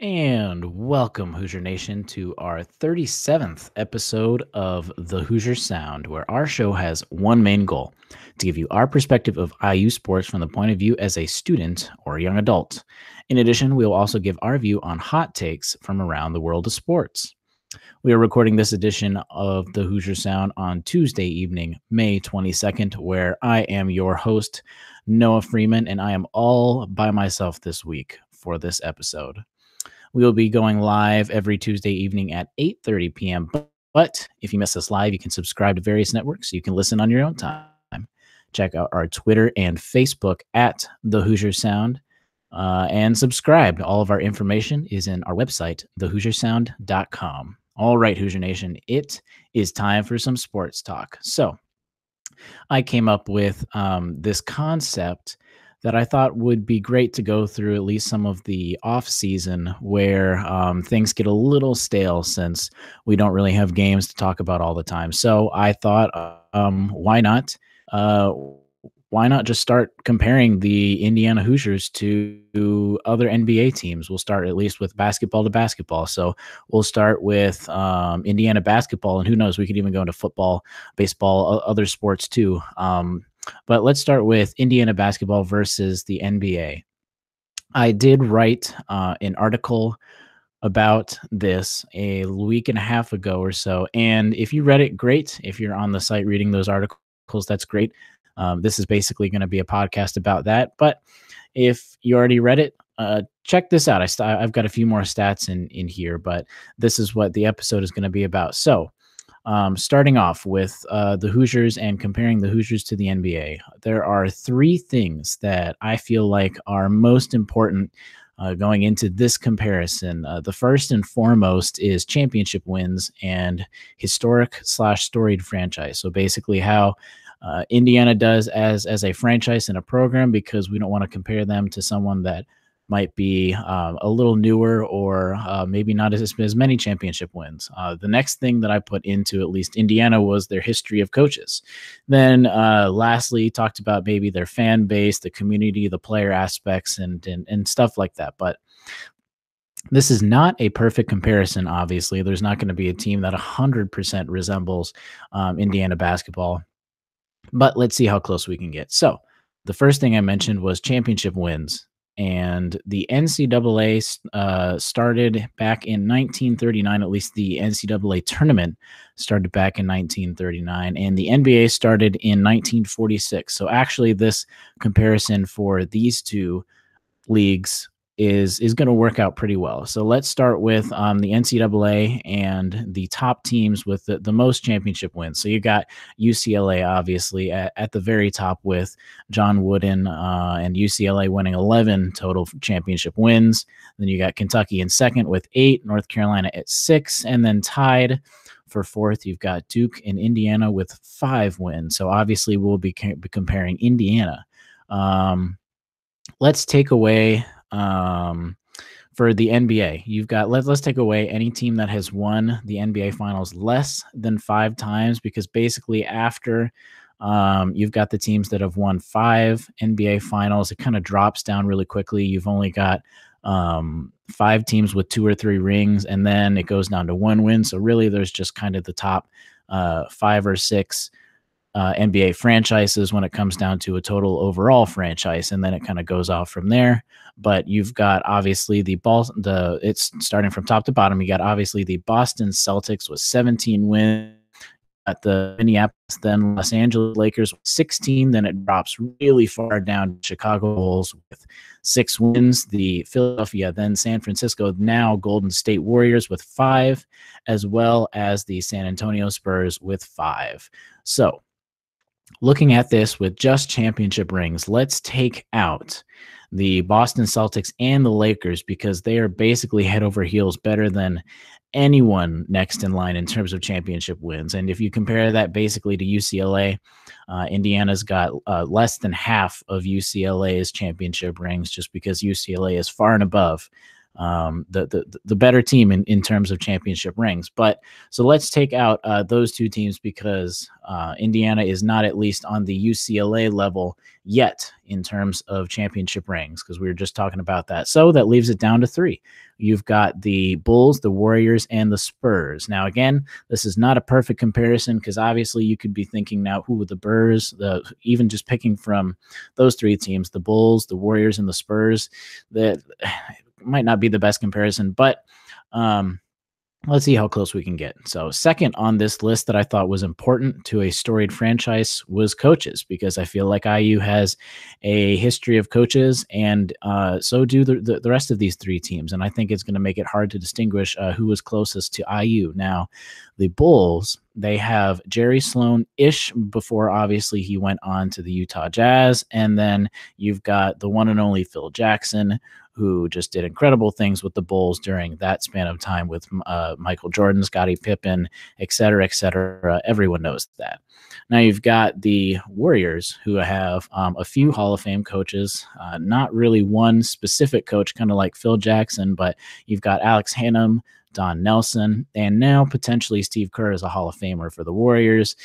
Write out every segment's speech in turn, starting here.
And welcome, Hoosier Nation, to our 37th episode of the Hoosier Sound, where our show has one main goal to give you our perspective of IU sports from the point of view as a student or a young adult. In addition, we will also give our view on hot takes from around the world of sports. We are recording this edition of the Hoosier Sound on Tuesday evening, May 22nd, where I am your host, Noah Freeman, and I am all by myself this week for this episode. We will be going live every Tuesday evening at 8:30 p.m. But if you miss us live, you can subscribe to various networks so you can listen on your own time. Check out our Twitter and Facebook at The Hoosier Sound and subscribe. All of our information is in our website, thehoosiersound.com. All right, Hoosier Nation, it is time for some sports talk. So I came up with this concept that I thought would be great to go through at least some of the off season where things get a little stale since we don't really have games to talk about all the time. So I thought, why not? Why not just start comparing the Indiana Hoosiers to other NBA teams? We'll start at least with basketball to basketball. So we'll start with Indiana basketball, and who knows, we could even go into football, baseball, other sports too. But let's start with Indiana basketball versus the NBA. I did write an article about this a week and a half ago or so. And if you read it, great. If you're on the site reading those articles, that's great. This is basically going to be a podcast about that. But if you already read it, check this out. I've got a few more stats in here, but this is what the episode is going to be about. So starting off with the Hoosiers and comparing the Hoosiers to the NBA, there are three things that I feel like are most important going into this comparison. The first and foremost is championship wins and historic/storied franchise. So basically how Indiana does as a franchise and a program, because we don't want to compare them to someone that might be a little newer or maybe not as many championship wins. The next thing that I put into at least Indiana was their history of coaches. Then lastly, talked about maybe their fan base, the community, the player aspects, and stuff like that. But this is not a perfect comparison, obviously. There's not going to be a team that 100% resembles Indiana basketball. But let's see how close we can get. So the first thing I mentioned was championship wins. And the NCAA started back in 1939, at least the NCAA tournament started back in 1939, and the NBA started in 1946. So actually, this comparison for these two leagues is going to work out pretty well. So let's start with the NCAA and the top teams with the most championship wins. So you got UCLA, obviously, at the very top with John Wooden and UCLA winning 11 total championship wins. Then you got Kentucky in second with 8, North Carolina at 6, and then tied for fourth, you've got Duke and Indiana with 5 wins. So obviously we'll be comparing Indiana. Let's take away for the NBA. You've got let's take away any team that has won the NBA Finals less than 5 times, because basically after you've got the teams that have won 5 NBA Finals, it kind of drops down really quickly. You've only got 5 teams with 2 or 3 rings, and then it goes down to 1 win. So really, there's just kind of the top 5 or 6 NBA franchises when it comes down to a total overall franchise, and then it kind of goes off from there. But you've got obviously it's starting from top to bottom. You got obviously the Boston Celtics with 17 wins, at the Minneapolis, then Los Angeles Lakers with 16. Then it drops really far down to Chicago Bulls with 6 wins. The Philadelphia, then San Francisco, now Golden State Warriors with 5, as well as the San Antonio Spurs with 5. So looking at this with just championship rings, let's take out the Boston Celtics and the Lakers, because they are basically head over heels better than anyone next in line in terms of championship wins. And if you compare that basically to UCLA, Indiana's got less than half of UCLA's championship rings, just because UCLA is far and above the better team in terms of championship rings. But so let's take out those two teams because Indiana is not at least on the UCLA level yet in terms of championship rings, because we were just talking about that. So that leaves it down to three. You've got the Bulls, the Warriors, and the Spurs. Now, again, this is not a perfect comparison because obviously you could be thinking now, who the Spurs, even just picking from those three teams, the Bulls, the Warriors, and the Spurs, that might not be the best comparison, but let's see how close we can get. So second on this list that I thought was important to a storied franchise was coaches, because I feel like IU has a history of coaches, and so do the rest of these three teams. And I think it's going to make it hard to distinguish who was closest to IU. Now, the Bulls, they have Jerry Sloan-ish before, obviously, he went on to the Utah Jazz. And then you've got the one and only Phil Jackson, who just did incredible things with the Bulls during that span of time with Michael Jordan, Scottie Pippen, et cetera, et cetera. Everyone knows that. Now you've got the Warriors, who have a few Hall of Fame coaches, not really one specific coach, kind of like Phil Jackson, but you've got Alex Hannum, Don Nelson, and now potentially Steve Kerr is a Hall of Famer for the Warriors.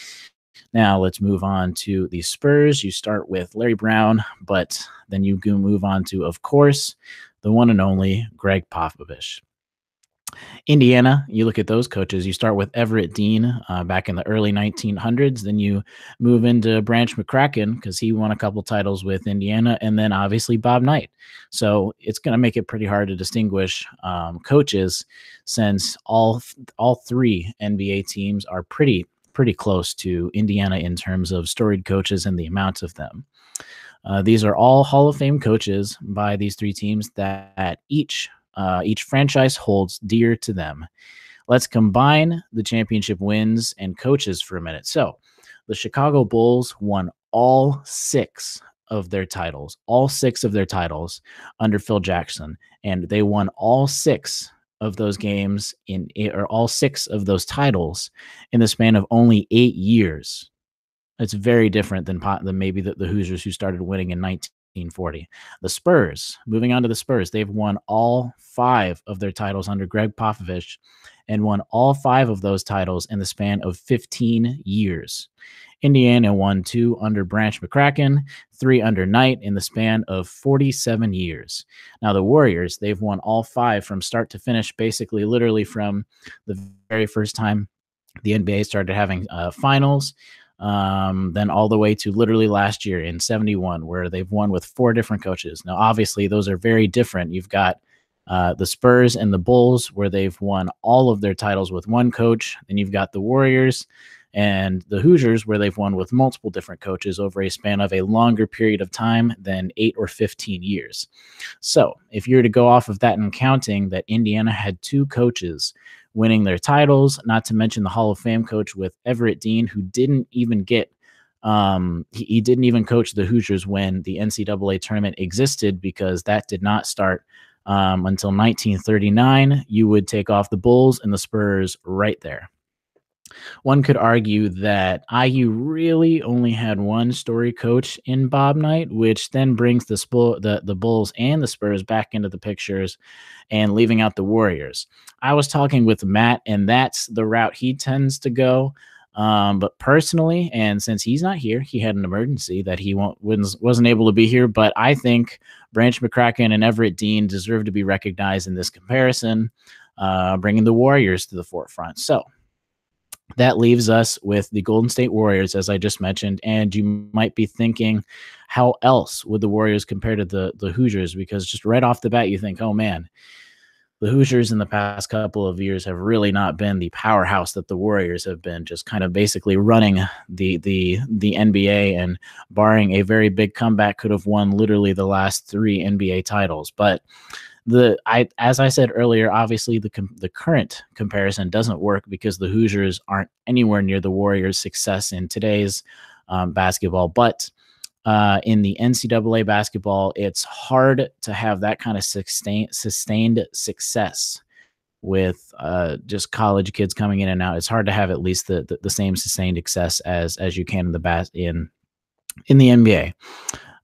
Now let's move on to the Spurs. You start with Larry Brown, but then you move on to, of course, the one and only Greg Popovich. Indiana, you look at those coaches. You start with Everett Dean back in the early 1900s. Then you move into Branch McCracken because he won a couple titles with Indiana, and then obviously Bob Knight. So it's going to make it pretty hard to distinguish coaches, since all three NBA teams are pretty close to Indiana in terms of storied coaches and the amount of them. These are all Hall of Fame coaches by these three teams that each franchise holds dear to them. Let's combine the championship wins and coaches for a minute. So the Chicago Bulls won all six of their titles under Phil Jackson, and they won all six of those games or all six of those titles in the span of only 8 years. It's very different than maybe the Hoosiers, who started winning in 1940. The Spurs, moving on to the Spurs, they've won all five of their titles under Greg Popovich and won all five of those titles in the span of 15 years. Indiana won 2 under Branch McCracken, 3 under Knight in the span of 47 years. Now, the Warriors, they've won all 5 from start to finish, basically literally from the very first time the NBA started having finals, then all the way to literally last year in 71, where they've won with 4 different coaches. Now, obviously, those are very different. You've got the Spurs and the Bulls, where they've won all of their titles with one coach. Then you've got the Warriors and the Hoosiers, where they've won with multiple different coaches over a span of a longer period of time than 8 or 15 years. So if you were to go off of that and counting that Indiana had 2 coaches winning their titles, not to mention the Hall of Fame coach with Everett Dean, who didn't even get he didn't even coach the Hoosiers when the NCAA tournament existed, because that did not start until 1939. You would take off the Bulls and the Spurs right there. One could argue that IU really only had one story coach in Bob Knight, which then brings the Bulls and the Spurs back into the pictures and leaving out the Warriors. I was talking with Matt, and that's the route he tends to go. But personally, and since he's not here, he had an emergency that he wasn't able to be here. But I think Branch McCracken and Everett Dean deserve to be recognized in this comparison, bringing the Warriors to the forefront. So that leaves us with the Golden State Warriors, as I just mentioned. And you might be thinking, how else would the Warriors compare to the Hoosiers? Because just right off the bat, you think, oh man, the Hoosiers in the past couple of years have really not been the powerhouse that the Warriors have been, just kind of basically running the NBA, and barring a very big comeback, could have won literally the last 3 NBA titles. But as I said earlier, obviously the current comparison doesn't work, because the Hoosiers aren't anywhere near the Warriors' success in today's basketball. But in the NCAA basketball, it's hard to have that kind of sustained success with just college kids coming in and out. It's hard to have at least the same sustained success as you can in the NBA.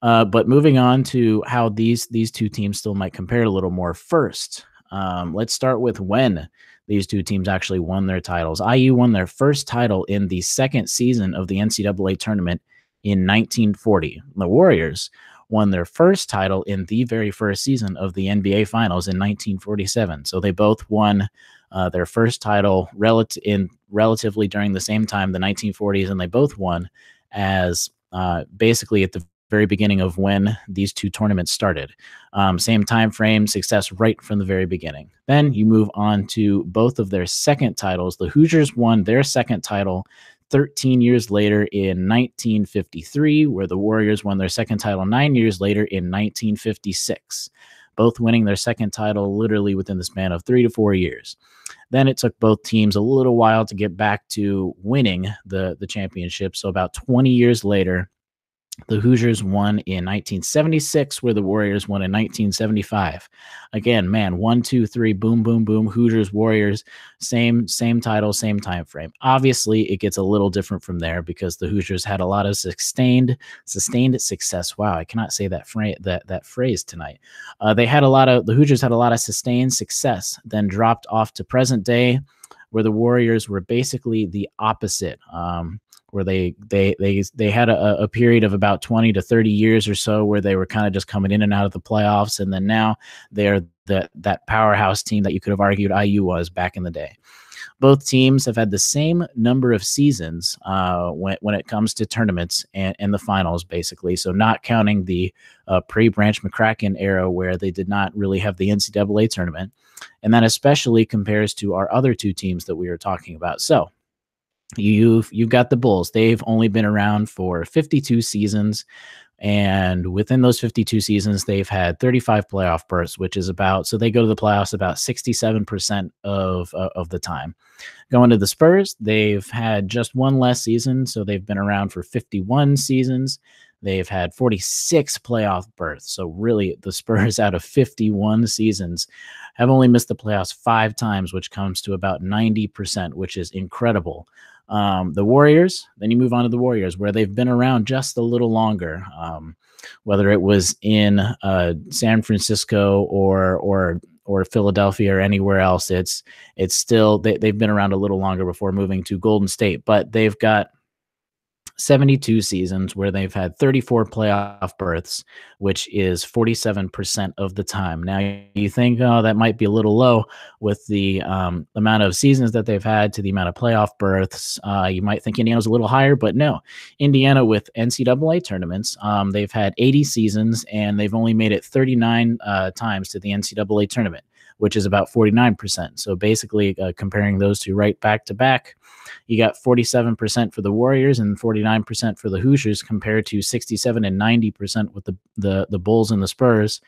But moving on to how these 2 teams still might compare a little more. First, Let's start with when these two teams actually won their titles. IU won their first title in the second season of the NCAA tournament in 1940. The Warriors won their first title in the very first season of the NBA Finals in 1947. So they both won their first title relatively during the same time, the 1940s, and they both won as basically at the very beginning of when these two tournaments started. Same time frame, success right from the very beginning. Then you move on to both of their second titles. The Hoosiers won their second title 13 years later in 1953, where the Warriors won their second title 9 years later in 1956, both winning their second title literally within the span of 3 to 4 years. Then it took both teams a little while to get back to winning the championship. So about 20 years later, the Hoosiers won in 1976, where the Warriors won in 1975. Again, man, 1, 2, 3, boom, boom, boom. Hoosiers, Warriors, same title, same time frame. Obviously, it gets a little different from there because the Hoosiers had a lot of sustained success. Wow, I cannot say that phrase tonight. The Hoosiers had a lot of sustained success, then dropped off to present day, where the Warriors were basically the opposite. Where they had a period of about 20 to 30 years or so where they were kind of just coming in and out of the playoffs, and then now they're that powerhouse team that you could have argued IU was back in the day. Both teams have had the same number of seasons when it comes to tournaments and the finals, basically. So not counting the pre-Branch McCracken era where they did not really have the NCAA tournament, and that especially compares to our other two teams that we were talking about. So you've got the Bulls. They've only been around for 52 seasons, and within those 52 seasons, they've had 35 playoff berths, which is so they go to the playoffs about 67% of the time. Going to the Spurs, they've had just one less season, so they've been around for 51 seasons. They've had 46 playoff berths. So really, the Spurs out of 51 seasons have only missed the playoffs 5 times, which comes to about 90%, which is incredible. The Warriors, then you move on to the Warriors, where they've been around just a little longer, whether it was in San Francisco or Philadelphia or anywhere else. It's still they've been around a little longer before moving to Golden State, but they've got 72 seasons where they've had 34 playoff berths, which is 47% of the time. Now, you think, oh, that might be a little low with the amount of seasons that they've had to the amount of playoff berths. You might think Indiana's a little higher, but no. Indiana with NCAA tournaments, they've had 80 seasons, and they've only made it 39 times to the NCAA tournament, which is about 49%. So basically, comparing those two right back to back, you got 47% for the Warriors and 49% for the Hoosiers, compared to 67 and 90% with the Bulls and the Spurs.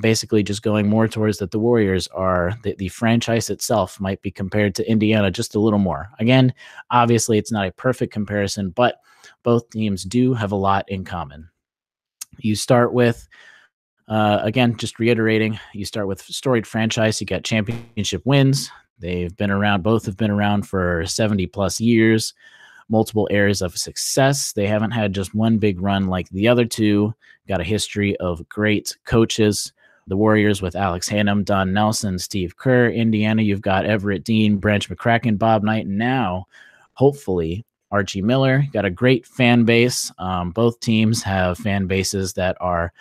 Basically, just going more towards that the Warriors are the franchise itself might be compared to Indiana just a little more. Again, obviously, it's not a perfect comparison, but both teams do have a lot in common. You start with again, just reiterating, you start with storied franchise. You got championship wins. Both have been around for 70 plus years, multiple eras of success. They haven't had just one big run like the other two. Got a history of great coaches. The Warriors with Alex Hannum, Don Nelson, Steve Kerr. Indiana, you've got Everett Dean, Branch McCracken, Bob Knight, and now, hopefully, Archie Miller. Got a great fan base. Both teams have fan bases that are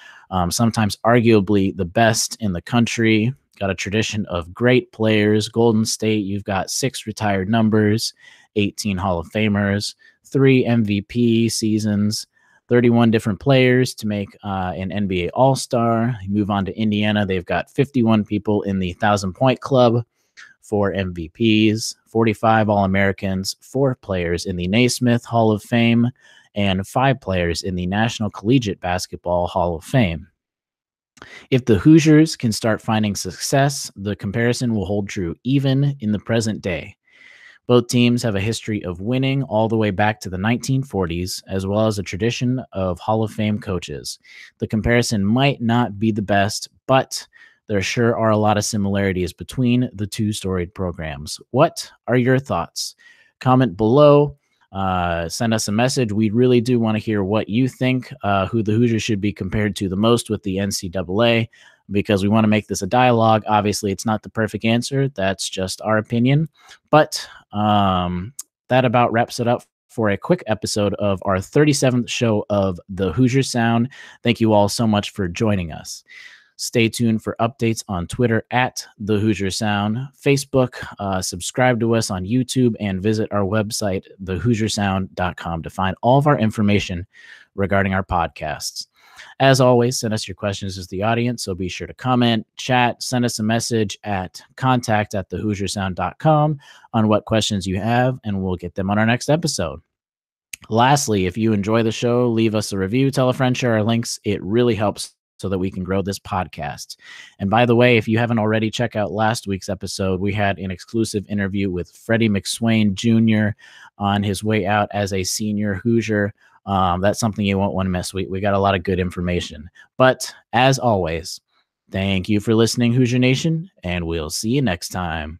sometimes arguably the best in the country. Got a tradition of great players. Golden State, you've got 6 retired numbers, 18 Hall of Famers, 3 MVP seasons, 31 different players to make an NBA All-Star. You move on to Indiana. They've got 51 people in the 1,000-point club, 4 MVPs, 45 All-Americans, 4 players in the Naismith Hall of Fame, and 5 players in the National Collegiate Basketball Hall of Fame. If the Hoosiers can start finding success, the comparison will hold true even in the present day. Both teams have a history of winning all the way back to the 1940s, as well as a tradition of Hall of Fame coaches. The comparison might not be the best, but there sure are a lot of similarities between the two storied programs. What are your thoughts? Comment below. Send us a message. We really do want to hear what you think, who the Hoosiers should be compared to the most with the NCAA. because we want to make this a dialogue. Obviously, it's not the perfect answer. That's just our opinion. But that about wraps it up for a quick episode of our 37th show of the Hoosier Sound. Thank you all so much for joining us. Stay tuned for updates on Twitter at The Hoosier Sound, Facebook, subscribe to us on YouTube, and visit our website, thehoosiersound.com, to find all of our information regarding our podcasts. As always, send us your questions as the audience, so be sure to comment, chat, send us a message at contact@thehoosiersound.com on what questions you have, and we'll get them on our next episode. Lastly, if you enjoy the show, leave us a review, tell a friend, share our links. It really helps so that we can grow this podcast. And by the way, if you haven't already, check out last week's episode. We had an exclusive interview with Freddie McSwain Jr. on his way out as a senior Hoosier. That's something you won't want to miss. We got a lot of good information. But as always, thank you for listening, Hoosier Nation, and we'll see you next time.